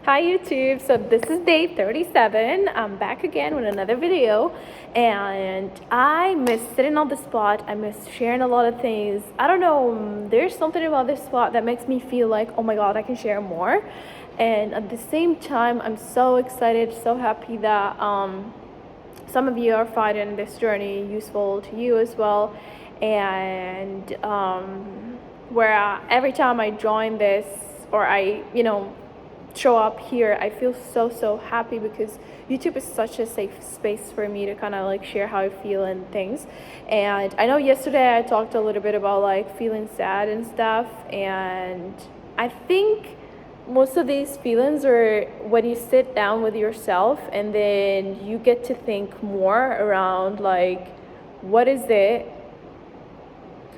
Hi YouTube, so this is day 37. I'm back again with another video, and I miss sitting on the spot. I miss sharing a lot of things. I don't know, there's something about this spot that makes me feel like, oh my god, I can share more. And at the same time, I'm so excited, so happy that some of you are finding this journey useful to you as well. And where every time I join this, or I show up here, I feel so happy because YouTube is such a safe space for me to kind of like share how I feel and things. And I know yesterday I talked a little bit about like feeling sad and stuff, and I think most of these feelings are when you sit down with yourself and then you get to think more around like, what is it,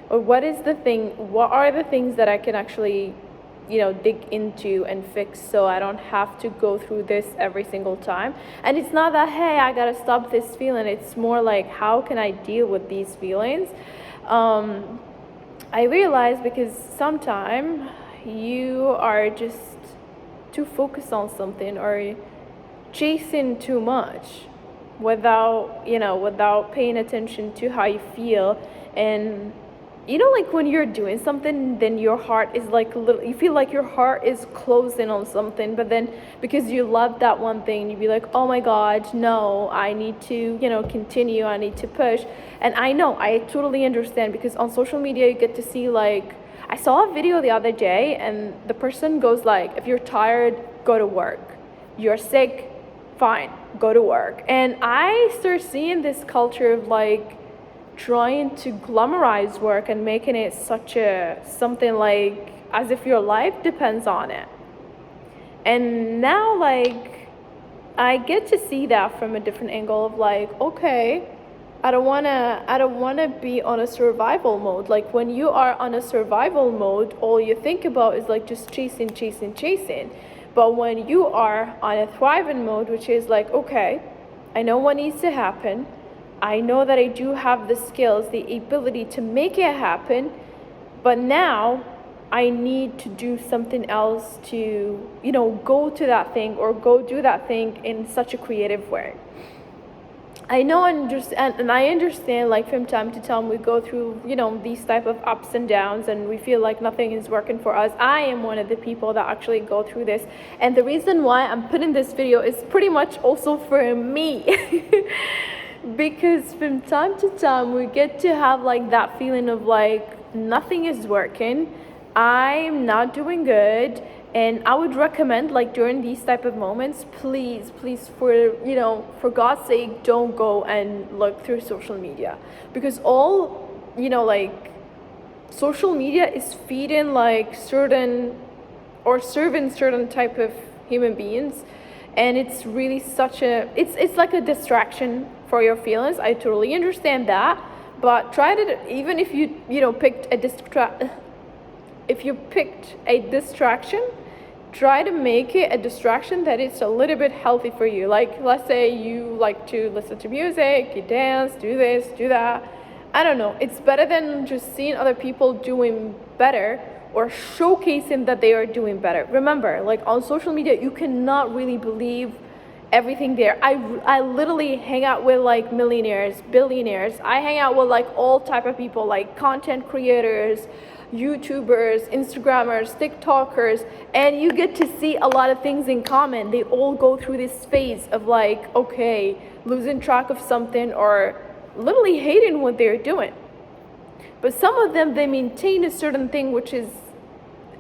or what is the thing, what are the things that I can actually dig into and fix, so I don't have to go through this every single time. And it's not that, hey, I gotta stop this feeling. It's more like, how can I deal with these feelings? I realize because sometimes you are just too focused on something or chasing too much without paying attention to how you feel. And like when you're doing something, then your heart is like you feel like your heart is closing on something, but then because you love that one thing, you'd be like, oh my god, no, I need to continue, I need to push. And I totally understand, because on social media you get to see, like, I saw a video the other day and the person goes like, if you're tired, go to work. You're sick, fine, go to work. And I start seeing this culture of like trying to glamorize work and making it something like as if your life depends on it. And now, like, I get to see that from a different angle of like, okay, I don't wanna be on a survival mode. Like, when you are on a survival mode, all you think about is like just chasing. But when you are on a thriving mode, which is like, okay, I know what needs to happen, I know that I do have the skills, the ability to make it happen, but now I need to do something else to, go to that thing or go do that thing in such a creative way. I know and I understand, like, from time to time we go through, these type of ups and downs, and we feel like nothing is working for us. I am one of the people that actually go through this, and the reason why I'm putting this video is pretty much also for me. Because from time to time we get to have like that feeling of like nothing is working, I'm not doing good. And I would recommend, like, during these type of moments, please for God's sake, don't go and look through social media, because all like social media is feeding like certain or serving certain type of human beings, and it's really it's like a distraction for your feelings. I totally understand that, but try to, even if you picked a distraction, try to make it a distraction that is a little bit healthy for you. Like, let's say you like to listen to music, you dance, do this, do that. I don't know, it's better than just seeing other people doing better or showcasing that they are doing better. Remember, like, on social media, you cannot really believe everything there. I literally hang out with like millionaires, billionaires. I hang out with like all type of people, like content creators, YouTubers, Instagrammers, TikTokers, and you get to see a lot of things in common. They all go through this phase of like, okay, losing track of something or literally hating what they're doing. But some of them, they maintain a certain thing, which is,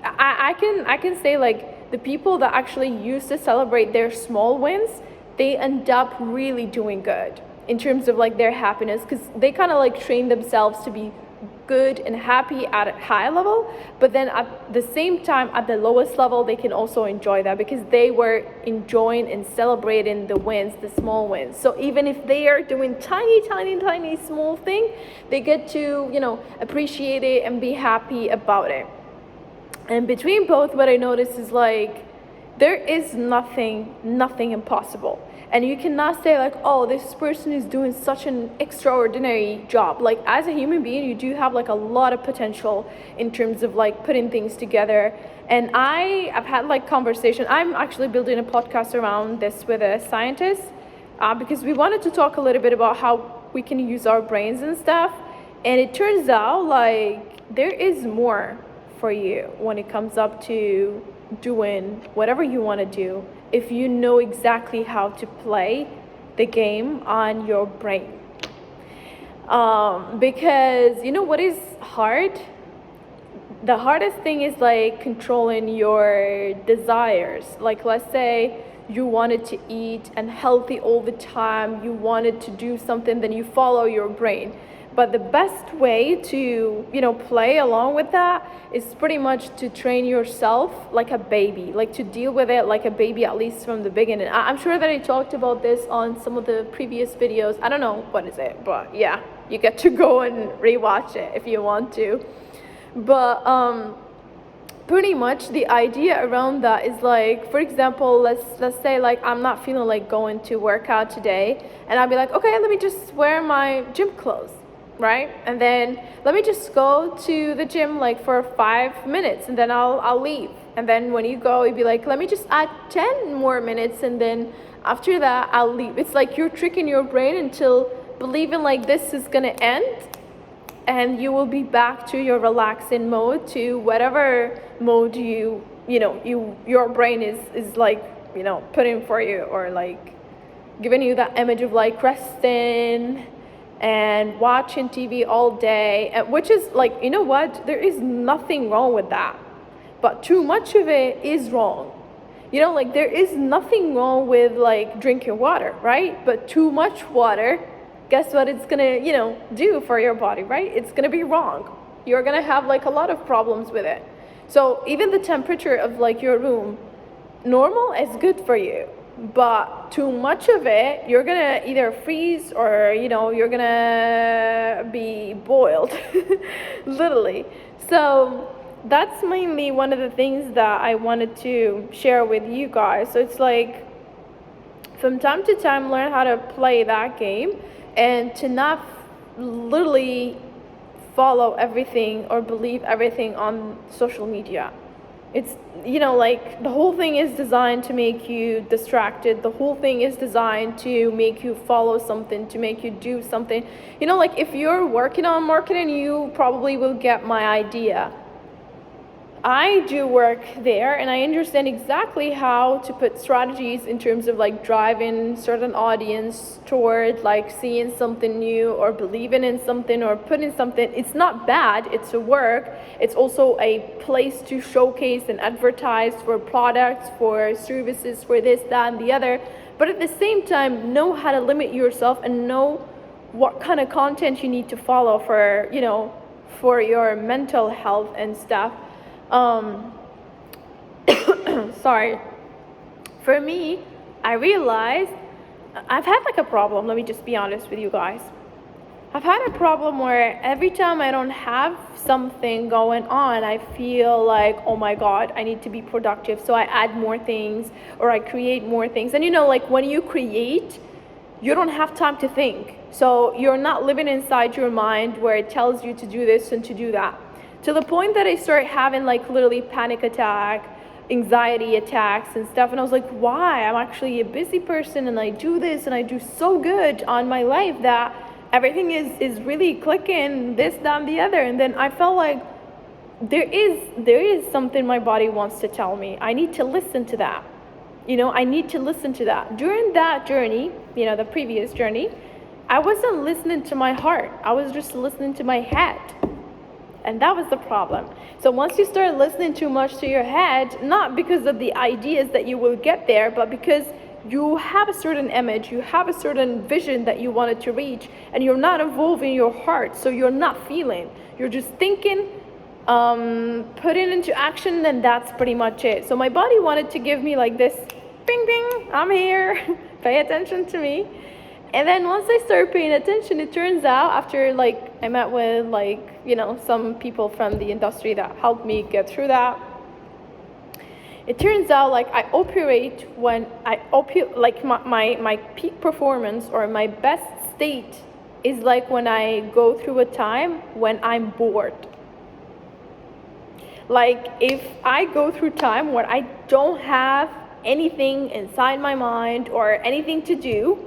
I can say, like, the people that actually used to celebrate their small wins, they end up really doing good in terms of like their happiness, because they kind of like train themselves to be good and happy at a high level, but then at the same time at the lowest level they can also enjoy that, because they were enjoying and celebrating the wins, the small wins. So even if they are doing tiny small thing, they get to appreciate it and be happy about it. And between both, what I notice is like, There is nothing impossible. And you cannot say like, oh, this person is doing such an extraordinary job. Like, as a human being, you do have like a lot of potential in terms of like putting things together. And I've had like conversation. I'm actually building a podcast around this with a scientist, because we wanted to talk a little bit about how we can use our brains and stuff. And it turns out like there is more for you when it comes up to doing whatever you want to do, if you know exactly how to play the game on your brain. Because you know what is hard? The hardest thing is like controlling your desires. Like, let's say you wanted to eat and healthy all the time, you wanted to do something, then you follow your brain. But the best way to, play along with that is pretty much to train yourself like a baby, like to deal with it like a baby, at least from the beginning. I'm sure that I talked about this on some of the previous videos. I don't know what is it, but yeah, you get to go and rewatch it if you want to. But pretty much the idea around that is like, for example, let's say like I'm not feeling like going to work out today, and I'll be like, okay, let me just wear my gym clothes, right? And then let me just go to the gym like for 5 minutes, and then I'll leave. And then when you go, you'd be like, let me just add 10 more minutes, and then after that I'll leave. It's like you're tricking your brain until believing like this is gonna end, and you will be back to your relaxing mode, to whatever mode your brain is like, putting for you, or like giving you that image of like resting and watching TV all day, which is like, you know what, there is nothing wrong with that, but too much of it is wrong. Like there is nothing wrong with like drinking water, right? But too much water, guess what it's gonna, do for your body, right? It's gonna be wrong. You're gonna have like a lot of problems with it. So even the temperature of like your room, normal is good for you, but too much of it, you're gonna either freeze or, you're gonna be boiled, literally. So that's mainly one of the things that I wanted to share with you guys. So it's like, from time to time, learn how to play that game, and to not literally follow everything or believe everything on social media. It's, like the whole thing is designed to make you distracted. The whole thing is designed to make you follow something, to make you do something. Like if you're working on marketing, you probably will get my idea. I do work there, and I understand exactly how to put strategies in terms of like driving certain audience toward like seeing something new, or believing in something, or putting something. It's not bad, it's a work. It's also a place to showcase and advertise for products, for services, for this, that, and the other. But at the same time, know how to limit yourself and know what kind of content you need to follow for, for your mental health and stuff. Sorry. For me, I realized I've had like a problem. Let me just be honest with you guys. I've had a problem where every time I don't have something going on, I feel like, oh my God, I need to be productive. So I add more things, or I create more things. And like when you create, you don't have time to think. So you're not living inside your mind where it tells you to do this and to do that. To the point that I started having like literally panic attack, anxiety attacks and stuff. And I was like, why? I'm actually a busy person, and I do this and I do so good on my life that everything is really clicking, this, that, and the other. And then I felt like there is something my body wants to tell me. I need to listen to that. I need to listen to that. During that journey, the previous journey, I wasn't listening to my heart. I was just listening to my head. And that was the problem. So once you start listening too much to your head, not because of the ideas that you will get there, but because you have a certain image, you have a certain vision that you wanted to reach, and you're not involving your heart, so you're not feeling. You're just thinking, putting into action, and that's pretty much it. So my body wanted to give me like this, bing, bing, I'm here, pay attention to me. And then once I started paying attention, it turns out after like I met with like, some people from the industry that helped me get through that, It turns out like I operate when like my peak performance or my best state is like when I go through a time when I'm bored. Like if I go through time where I don't have anything inside my mind or anything to do,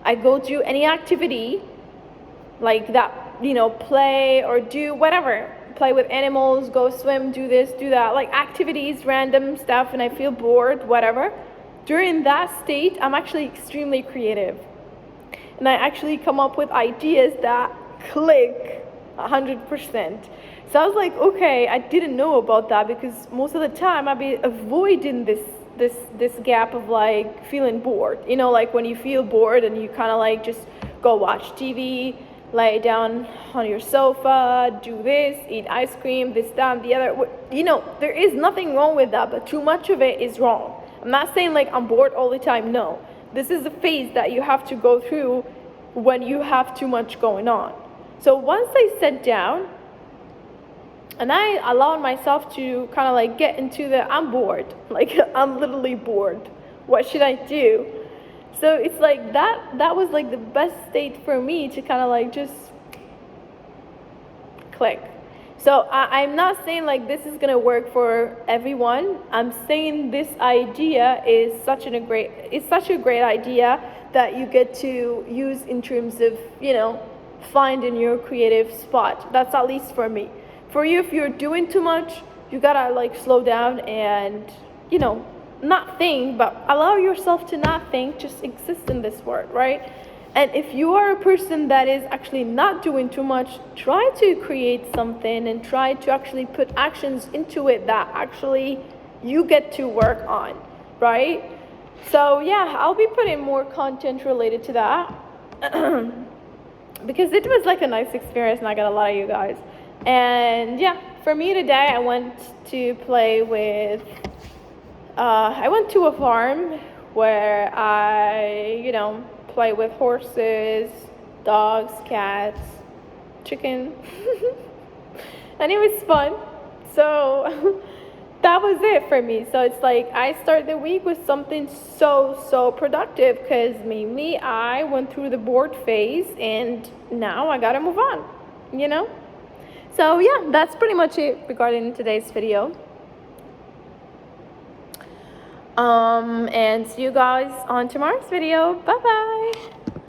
I go do any activity like that, play or do whatever, play with animals, go swim, do this, do that, like activities, random stuff, and I feel bored, whatever. During that state, I'm actually extremely creative. And I actually come up with ideas that click 100%. So I was like, okay, I didn't know about that, because most of the time I'd be avoiding this gap of like feeling bored. Like when you feel bored and you kind of like just go watch TV, lay down on your sofa, do this, eat ice cream, this, that, and the other. There is nothing wrong with that, but too much of it is wrong. I'm not saying like I'm bored all the time. No, this is a phase that you have to go through when you have too much going on. So once I sat down and I allowed myself to kind of like get into I'm bored, like I'm literally bored, what should I do? So it's like that was like the best state for me to kind of like just click. So I'm not saying like this is gonna work for everyone. I'm saying this idea is such a great idea that you get to use in terms of finding your creative spot. That's at least for me. For you, if you're doing too much, you gotta like slow down and not think, but allow yourself to not think, just exist in this world, right? And if you are a person that is actually not doing too much, try to create something and try to actually put actions into it that actually you get to work on, right? So yeah, I'll be putting more content related to that because it was like a nice experience, not gonna lie to you guys. And yeah, for me today, I went to play with I went to a farm where I, play with horses, dogs, cats, chicken, and it was fun. So that was it for me. So it's like I start the week with something so productive, because mainly I went through the bored phase and now I gotta move on, So yeah, that's pretty much it regarding today's video. And see you guys on tomorrow's video. Bye bye.